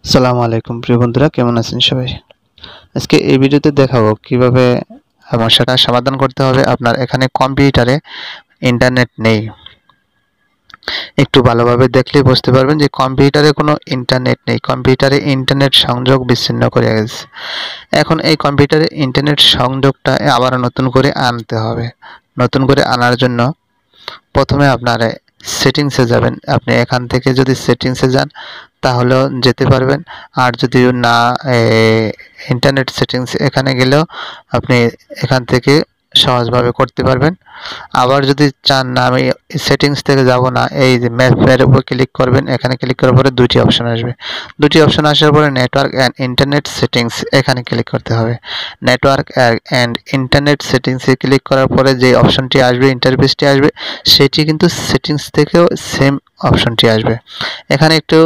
আসসালামু আলাইকুম প্রিয় বন্ধুরা, কেমন আছেন সবাই? আজকে এই ভিডিওতে দেখাবো কিভাবে সমস্যাটা সমাধান করতে হবে। আপনার এখানে কম্পিউটারে ইন্টারনেট নেই। একটু ভালোভাবে দেখলেই বুঝতে পারবেন যে কম্পিউটারে কোনো ইন্টারনেট নেই, কম্পিউটারে ইন্টারনেট সংযোগ বিচ্ছিন্ন করে গেছে। এখন এই কম্পিউটারে ইন্টারনেট সংযোগটা আবার নতুন করে আনতে হবে। নতুন করে আনার জন্য প্রথমে আপনার সেটিংসে যাবেন। আপনি এখান থেকে যদি সেটিংসে যান তাহলেও যেতে পারবেন, আর যদি না ইন্টারনেট সেটিংস এখানে গেলেও আপনি এখান থেকে সহজভাবে করতে পারবেন। আবার যদি চান না আমি সেটিংস থেকে যাব না, এই যে ম্যাপের উপর ক্লিক করবেন। এখানে ক্লিক করার পরে দুটি অপশন আসবে। দুটি অপশন আসার পরে নেটওয়ার্ক অ্যান্ড ইন্টারনেট সেটিংস এখানে ক্লিক করতে হবে। নেটওয়ার্ক অ্যান্ড ইন্টারনেট সেটিংসে ক্লিক করার পরে যে অপশনটি আসবে, ইন্টারফেসটি আসবে, সেটি কিন্তু সেটিংস থেকেও সেম অপশনটি আসবে। এখানে একটু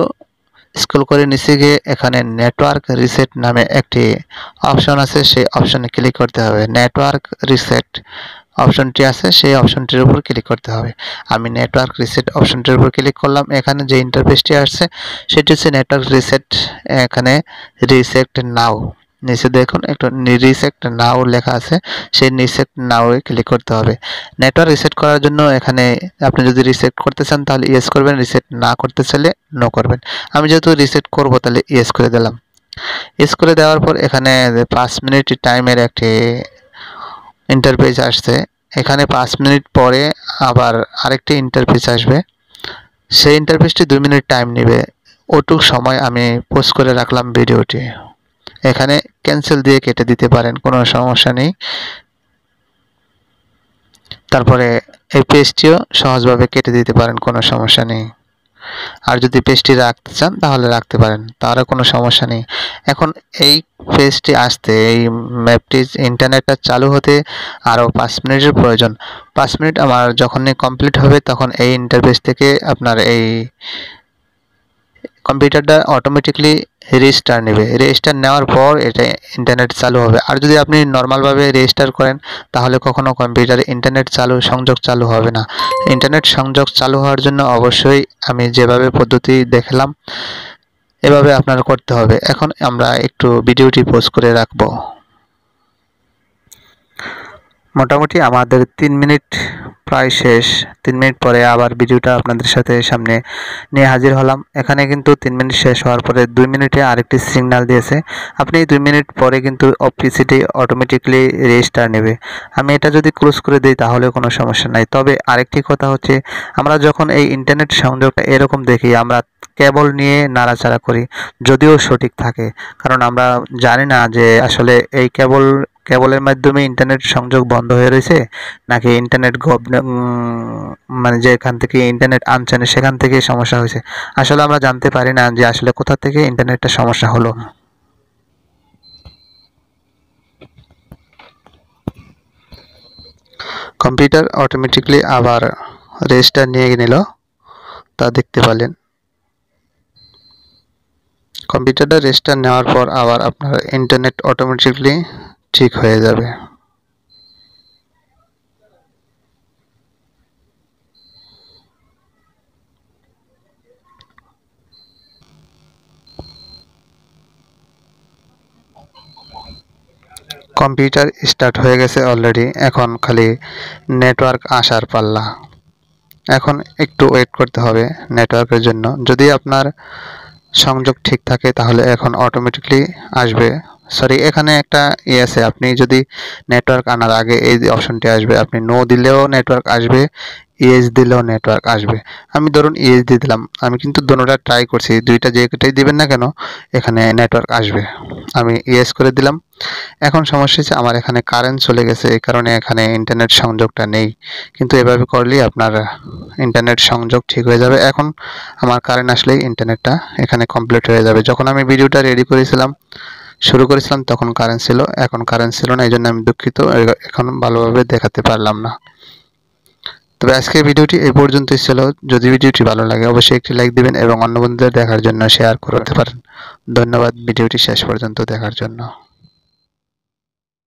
স্ক্রল করে নিচে গিয়ে এখানে নেটওয়ার্ক রিসেট নামে একটি অপশন আছে, সেই অপশনে ক্লিক করতে হবে। নেটওয়ার্ক রিসেট অপশনটি আছে, সেই অপশনটির উপর ক্লিক করতে হবে। আমি নেটওয়ার্ক রিসেট অপশনটির উপর ক্লিক করলাম। এখানে যে ইন্টারফেসটি আসছে সেটি হচ্ছে নেটওয়ার্ক রিসেট। এখানে রিসেট নাও নিচে দেখুন একটু রিসেট নাও লেখা আছে, সেই রিসেট নাও এ ক্লিক করতে হবে। নেটওয়ার্ক রিসেট করার জন্য এখানে আপনি যদি রিসেট করতে চান তাহলে ইয়েস করবেন, রিসেট না করতে চাইলে নো করবেন। আমি যেহেতু রিসেট করব তাহলে ইয়েস করে দিলাম। ইয়েস করে দেওয়ার পর এখানে 5 মিনিট টাইমের একটি ইন্টারফেস আসছে। এখানে 5 মিনিট পরে আবার আরেকটি ইন্টারফেস আসবে। সেই ইন্টারফেসটি 2 মিনিট টাইম নেবে। ওটুক সময় আমি পোজ করে রাখলাম ভিডিওটি। এখানে ক্যান্সেল দিয়ে কেটে দিতে পারেন, কোনো সমস্যা নেই। তারপরে এই পেজটিও সহজভাবে কেটে দিতে পারেন, কোনো সমস্যা নেই। আর যদি পেজটি রাখতে চান তাহলে রাখতে পারেন, তারও কোনো সমস্যা নেই। এখন এই পেজটি আসতে, এই ম্যাপটি ইন্টারনেটটা চালু হতে আরও 5 মিনিটের প্রয়োজন। 5 মিনিট আমার যখনই কমপ্লিট হবে তখন এই ইন্টারফেস থেকে আপনার এই কম্পিউটারটা অটোমেটিকলি রেজিস্টার নেবে। রেজিস্টার নেওয়ার পর এটা ইন্টারনেট চালু হবে। আর যদি আপনি নর্মালভাবে রেজিস্টার করেন তাহলে কখনো কম্পিউটারে ইন্টারনেট সংযোগ চালু হবে না। ইন্টারনেট সংযোগ চালু হওয়ার জন্য অবশ্যই আমি যেভাবে পদ্ধতি দেখালাম এভাবে আপনার করতে হবে। এখন আমরা একটু ভিডিওটি পজ করে রাখবো। মোটামুটি আমাদের 3 মিনিট প্রায় শেষ। 3 মিনিট পরে আবার ভিডিওটা আপনাদের সামনে নিয়ে হাজির হলাম। এখানে কিন্তু 3 মিনিট শেষ হওয়ার পরে 2 মিনিটে আরেকটি সিগন্যাল দিয়েছে। আপনি 2 মিনিট পরে কিন্তু পিসিটি অটোমেটিকলি রেজিস্টার নেবে। আমি এটা যদি ক্লোজ করে দিই তাহলে কোনো সমস্যা নাই। তবে আরেকটি কথা হচ্ছে, আমরা যখন এই ইন্টারনেট সংযোগটা এরকম দেখি আমরা কেবল নিয়ে নাড়াচাড়া করি, যদিও সঠিক থাকে, কারণ আমরা জানি না যে আসলে এই কেবলের মাধ্যমে ইন্টারনেট সংযোগ বন্ধ হয়ে রয়েছে নাকি ইন্টারনেট মানে যেখান থেকে ইন্টারনেট আনছেন সেখান থেকে সমস্যা হয়েছে। আসলে আমরা জানতে পারি না যে আসলে কোথা থেকে ইন্টারনেটটা সমস্যা হলো। কম্পিউটার অটোমেটিকলি আবার রেজিস্টার নিয়ে নিল, তা দেখতে পেলেন। কম্পিউটারটা রেজিস্টার নেওয়ার পর আবার আপনার ইন্টারনেট অটোমেটিকলি ঠিক হয়ে যাবে। কম্পিউটার স্টার্ট হয়ে গেছে অলরেডি, এখন খালি নেটওয়ার্ক আসার পাল্লা। এখন একটু ওয়েট করতে হবে নেটওয়ার্কের জন্য। যদি আপনার সংযোগ ঠিক থাকে তাহলে এখন অটোমেটিকলি আসবে। সরি, এখানে একটা আছে, আপনি যদি নেটওয়ার্ক আনার আগে এই অপশনটি আসবে, আপনি নো দিলেও নেটওয়ার্ক আসবে, ইয়েস দিলেও নেটওয়ার্ক আসবে। আমি ধরুন ইয়েস দিয়ে দিলাম, আমি কিন্তু দুটোটা ট্রাই করছি, দুইটা যেটাই দিবেন না কেন এখানে নেটওয়ার্ক আসবে। আমি ইয়েস করে দিলাম। এখন সমস্যা হচ্ছে আমার এখানে কারেন্ট চলে গেছে, এই কারণে এখানে ইন্টারনেট সংযোগটা নেই। কিন্তু এভাবে করলেই আপনার ইন্টারনেট সংযোগ ঠিক হয়ে যাবে। এখন আমার কারেন্ট আসলেই ইন্টারনেটটা এখানে কমপ্লিট হয়ে যাবে। যখন আমি ভিডিওটা রেডি করেছিলাম, শুরু করেছিলাম, তখন কারেন্ট ছিল, এখন কারেন্ট ছিল না, এই জন্য আমি দুঃখিত, এখন ভালোভাবে দেখাতে পারলাম না। তবে আজকের ভিডিওটি এই পর্যন্তই ছিল। যদি ভিডিওটি ভালো লাগে অবশ্যই একটি লাইক দিবেন এবং অন্য বন্ধুদের দেখার জন্য শেয়ার করতে পারেন। ধন্যবাদ ভিডিওটি শেষ পর্যন্ত দেখার জন্য।